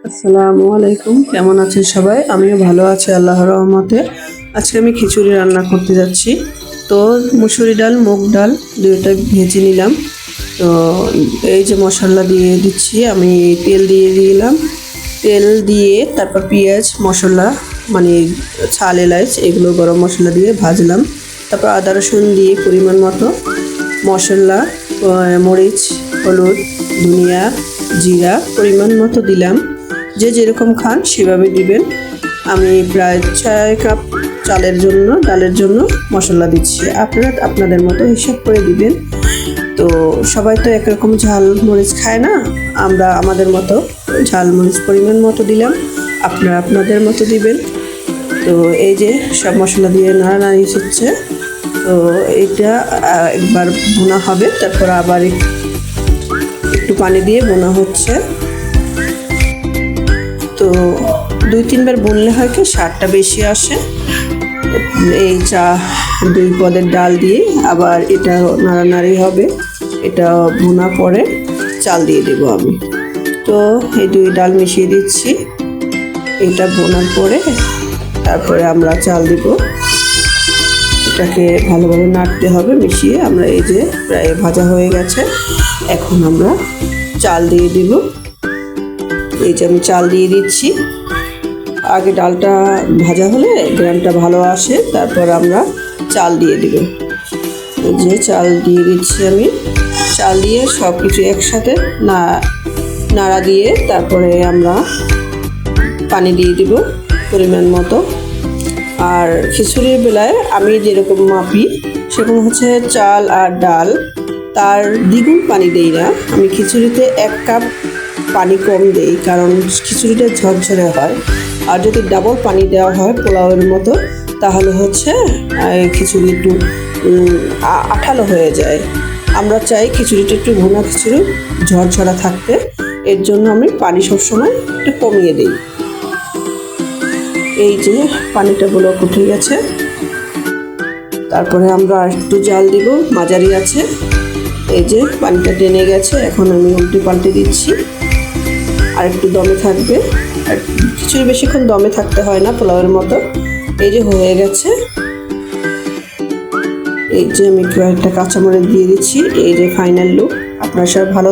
আসসালামু আলাইকুম, কেমন আছেন সবাই? আমিও ভালো আছি আল্লাহর রহমতে। আজকে আমি খিচুড়ি রান্না করতে যাচ্ছি। তো মুসুরি ডাল, মুগ ডাল দুইটা ভেজে নিলাম। তো এই যে মশলা দিয়ে দিচ্ছি, আমি তেল দিয়ে দিলাম। তেল দিয়ে তারপর পেঁয়াজ, মশলা মানে ছাল, এলাচ এগুলো গরম মশলা দিয়ে ভাজলাম। তারপর আদা রসুন দিয়ে পরিমাণ মতো মশলা, মরিচ, হলুদ, ধনিয়া, জিরা পরিমাণ মতো দিলাম। যে যেরকম খান সেভাবে দিবেন। আমি প্রায় 6 কাপ ডালের জন্য মশলা দিচ্ছি। আপনারা আপনাদের মতো হিসাব করে দিবেন। তো সবাই তো একরকম ঝাল মরিচ খায় না, আমরা আমাদের মতো ঝাল মরিচ পরিমাণ মতো দিলাম, আপনারা আপনাদের মতো দিবেন। তো এই যে সব মশলা দিয়ে নাড়ানাড়ি হচ্ছে। তো এটা একবার ভুনা হবে, তারপর আবার একটু পানি দিয়ে ভুনা হচ্ছে। তো 2-3 বার বুনলে হয় কি স্বাদটা বেশি আসে। এই 2 পদের ডাল দিয়ে আবার এটা নাড়ানাড়ি হবে। এটা ভুনা পরে চাল দিয়ে দেবো আমি। তো এই 2 ডাল মিশিয়ে দিচ্ছি। এটা ভুনার পরে তারপরে আমরা চাল দিব। এটাকে ভালোভাবে নাড়তে হবে মিশিয়ে। আমরা এই যে প্রায় ভাজা হয়ে গেছে, এখন আমরা চাল দিয়ে দিব। এই যে আমি চাল দিয়ে দিচ্ছি। আগে ডালটা ভাজা হলে গ্রানটা ভালো আসে, তারপর আমরা চাল দিয়ে দিব। এই যে চাল দিয়ে দিচ্ছি আমি। চাল দিয়ে সব কিছু একসাথে নাড়া দিয়ে তারপরে আমরা পানি দিয়ে দিব পরিমাণ মতো। আর খিচুড়ির বেলায় আমি যেরকম মাপি সেরকম হচ্ছে চাল আর ডাল, তার দ্বিগুণ পানি দেই না। আমি খিচুড়িতে 1 কাপ পানি কম দেই, কারণ খিচুড়িটা ঝরঝরে হয়। আর যদি ডাবল পানি দেওয়া হয় পোলাওয়ের মতো, তাহলে হচ্ছে খিচুড়ি একটু আঠালো হয়ে যায়। আমরা চাই খিচুড়িটা একটু ভুনা খিচুড়ি ঝরঝরা থাকতে, এর জন্য আমি পানি সবসময় একটু কমিয়ে দিই। এই যে পানিটা বলক উঠে গেছে, তারপরে আমরা একটু জাল দিব, মাঝারি আছে। এই যে পানিটা টেনে গেছে, এখন আমি উল্টে পাল্টে দিচ্ছি। আর একটু দমে থাকবে। আর খিচুড়ি বেশিক্ষণ দমে থাকতে হয় না পোলাওয়ের মতো। এই যে হয়ে গেছে। এই যে আমি কয়েকটা কাঁচামরিচ দিয়ে দিচ্ছি। এই যে ফাইনাল লুক। আপনারা সব ভালো